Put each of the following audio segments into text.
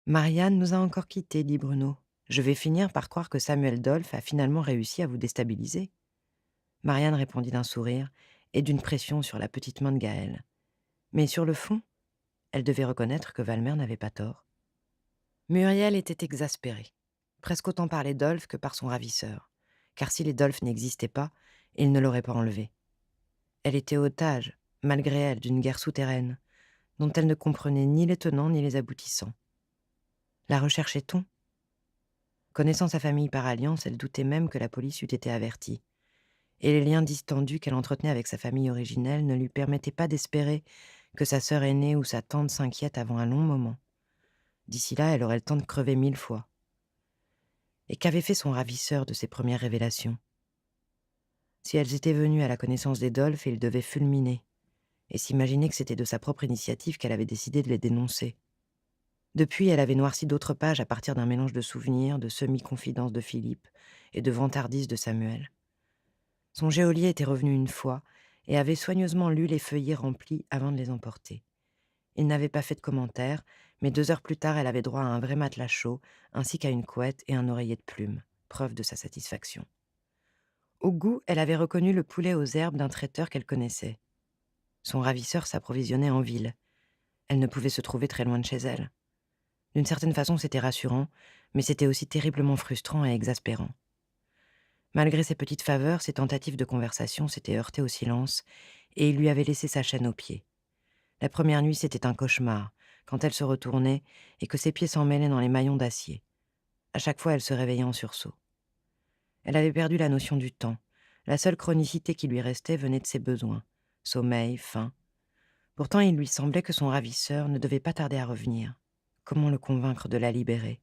Marianne nous a encore quittés, dit Bruno. Je vais finir par croire que Samuel Dolph a finalement réussi à vous déstabiliser. Marianne répondit d'un sourire et d'une pression sur la petite main de Gaël. Mais sur le fond, elle devait reconnaître que Valmer n'avait pas tort. Muriel était exaspérée, presque autant par les Dolph que par son ravisseur, car si les Dolph n'existaient pas, il ne l'aurait pas enlevé. Elle était otage, malgré elle, d'une guerre souterraine, dont elle ne comprenait ni les tenants ni les aboutissants. La recherchait-on? Connaissant sa famille par alliance, elle doutait même que la police eût été avertie. Et les liens distendus qu'elle entretenait avec sa famille originelle ne lui permettaient pas d'espérer que sa sœur aînée ou sa tante s'inquiète avant un long moment. D'ici là, elle aurait le temps de crever 1000 fois. Et qu'avait fait son ravisseur de ses premières révélations? Si elles étaient venues à la connaissance des Dolph, il devait fulminer, et s'imaginer que c'était de sa propre initiative qu'elle avait décidé de les dénoncer. Depuis, elle avait noirci d'autres pages à partir d'un mélange de souvenirs, de semi-confidences de Philippe et de vantardises de Samuel. Son geôlier était revenu une fois et avait soigneusement lu les feuillets remplis avant de les emporter. Il n'avait pas fait de commentaires, mais 2 heures plus tard, elle avait droit à un vrai matelas chaud, ainsi qu'à une couette et un oreiller de plume, preuve de sa satisfaction. Au goût, elle avait reconnu le poulet aux herbes d'un traiteur qu'elle connaissait. Son ravisseur s'approvisionnait en ville. Elle ne pouvait se trouver très loin de chez elle. D'une certaine façon, c'était rassurant, mais c'était aussi terriblement frustrant et exaspérant. Malgré ses petites faveurs, ses tentatives de conversation s'étaient heurtées au silence, et il lui avait laissé sa chaîne aux pieds. La première nuit, c'était un cauchemar, quand elle se retournait et que ses pieds s'en mêlaient dans les maillons d'acier. À chaque fois, elle se réveillait en sursaut. Elle avait perdu la notion du temps. La seule chronicité qui lui restait venait de ses besoins. Sommeil, faim. Pourtant, il lui semblait que son ravisseur ne devait pas tarder à revenir. Comment le convaincre de la libérer?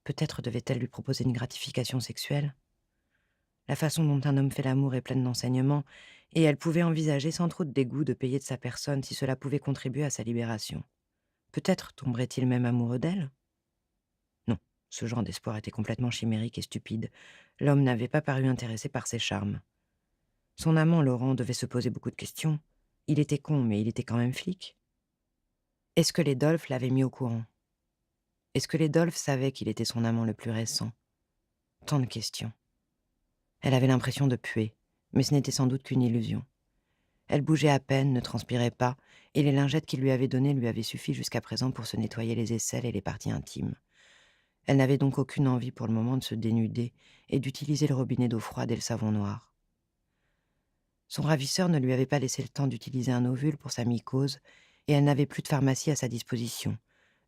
Peut-être devait-elle lui proposer une gratification sexuelle? La façon dont un homme fait l'amour est pleine d'enseignements, et elle pouvait envisager sans trop de dégoût de payer de sa personne si cela pouvait contribuer à sa libération. Peut-être tomberait-il même amoureux d'elle? Non, ce genre d'espoir était complètement chimérique et stupide. L'homme n'avait pas paru intéressé par ses charmes. Son amant, Laurent, devait se poser beaucoup de questions. Il était con, mais il était quand même flic. Est-ce que les Dolph l'avaient mis au courant? Est-ce que les Dolph savaient qu'il était son amant le plus récent? Tant de questions. Elle avait l'impression de puer, mais ce n'était sans doute qu'une illusion. Elle bougeait à peine, ne transpirait pas, et les lingettes qu'il lui avait données lui avaient suffi jusqu'à présent pour se nettoyer les aisselles et les parties intimes. Elle n'avait donc aucune envie pour le moment de se dénuder et d'utiliser le robinet d'eau froide et le savon noir. Son ravisseur ne lui avait pas laissé le temps d'utiliser un ovule pour sa mycose, et elle n'avait plus de pharmacie à sa disposition.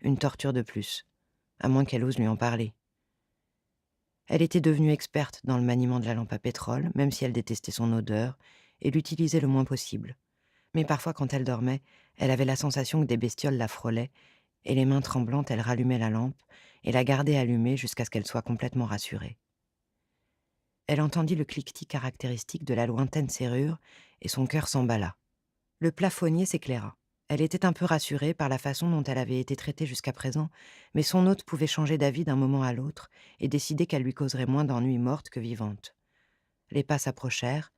Une torture de plus, à moins qu'elle ose lui en parler. Elle était devenue experte dans le maniement de la lampe à pétrole, même si elle détestait son odeur, et l'utilisait le moins possible. Mais parfois, quand elle dormait, elle avait la sensation que des bestioles la frôlaient, et les mains tremblantes, elle rallumait la lampe, et la gardait allumée jusqu'à ce qu'elle soit complètement rassurée. Elle entendit le cliquetis caractéristique de la lointaine serrure, et son cœur s'emballa. Le plafonnier s'éclaira. Elle était un peu rassurée par la façon dont elle avait été traitée jusqu'à présent, mais son hôte pouvait changer d'avis d'un moment à l'autre et décider qu'elle lui causerait moins d'ennuis morte que vivante. Les pas s'approchèrent,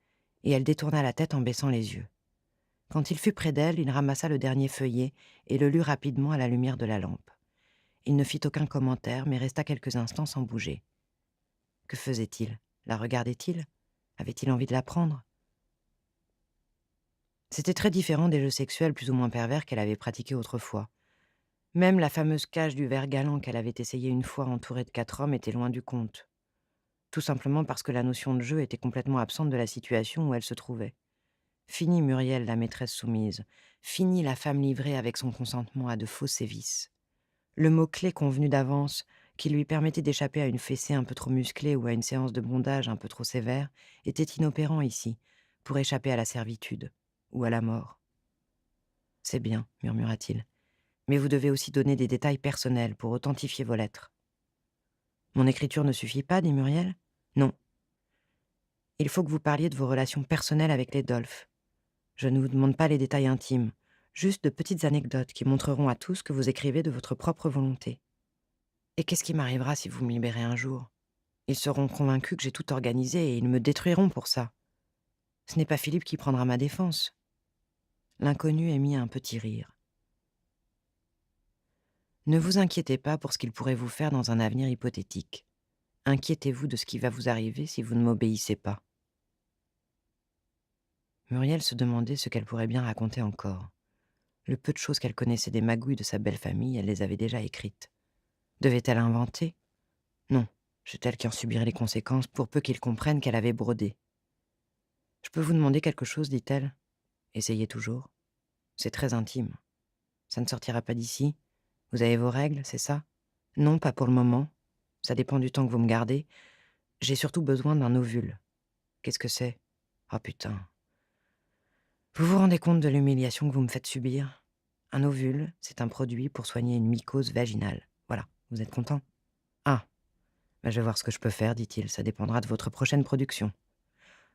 et elle détourna la tête en baissant les yeux. Quand il fut près d'elle, il ramassa le dernier feuillet et le lut rapidement à la lumière de la lampe. Il ne fit aucun commentaire, mais resta quelques instants sans bouger. Que faisait-il? La regardait-il? Avait-il envie de la prendre? C'était très différent des jeux sexuels plus ou moins pervers qu'elle avait pratiqués autrefois. Même la fameuse cage du ver galant qu'elle avait essayée une fois entourée de 4 hommes était loin du compte. Tout simplement parce que la notion de jeu était complètement absente de la situation où elle se trouvait. Fini Muriel, la maîtresse soumise. Fini la femme livrée avec son consentement à de faux sévices. Le mot-clé convenu d'avance, qui lui permettait d'échapper à une fessée un peu trop musclée ou à une séance de bondage un peu trop sévère, était inopérant ici, pour échapper à la servitude ou à la mort. « C'est bien, murmura-t-il, mais vous devez aussi donner des détails personnels pour authentifier vos lettres. » « Mon écriture ne suffit pas, dit Muriel. Non. Il faut que vous parliez de vos relations personnelles avec les Dolph. Je ne vous demande pas les détails intimes, juste de petites anecdotes qui montreront à tous que vous écrivez de votre propre volonté. Et qu'est-ce qui m'arrivera si vous me libérez un jour? Ils seront convaincus que j'ai tout organisé et ils me détruiront pour ça. Ce n'est pas Philippe qui prendra ma défense. » L'inconnu émit un petit rire. Ne vous inquiétez pas pour ce qu'il pourrait vous faire dans un avenir hypothétique. Inquiétez-vous de ce qui va vous arriver si vous ne m'obéissez pas. Muriel se demandait ce qu'elle pourrait bien raconter encore. Le peu de choses qu'elle connaissait des magouilles de sa belle famille, elle les avait déjà écrites. Devait-elle inventer? Non, c'est elle qui en subirait les conséquences pour peu qu'ils comprennent qu'elle avait brodé. « Je peux vous demander quelque chose, dit-elle. Essayez toujours. C'est très intime. Ça ne sortira pas d'ici. Vous avez vos règles, c'est ça? Non, pas pour le moment. Ça dépend du temps que vous me gardez. J'ai surtout besoin d'un ovule. Qu'est-ce que c'est? Oh putain. Vous vous rendez compte de l'humiliation que vous me faites subir? Un ovule, c'est un produit pour soigner une mycose vaginale. Voilà, vous êtes content? Ah, bah je vais voir ce que je peux faire, dit-il. Ça dépendra de votre prochaine production.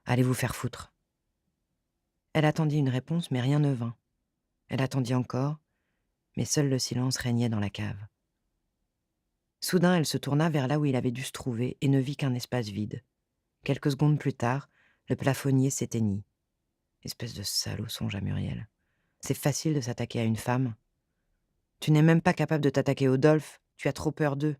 Allez vous faire foutre. Elle attendit une réponse, mais rien ne vint. Elle attendit encore, mais seul le silence régnait dans la cave. Soudain, elle se tourna vers là où il avait dû se trouver et ne vit qu'un espace vide. Quelques secondes plus tard, le plafonnier s'éteignit. Espèce de salaud, songea Muriel. C'est facile de s'attaquer à une femme. Tu n'es même pas capable de t'attaquer aux Dolph, tu as trop peur d'eux.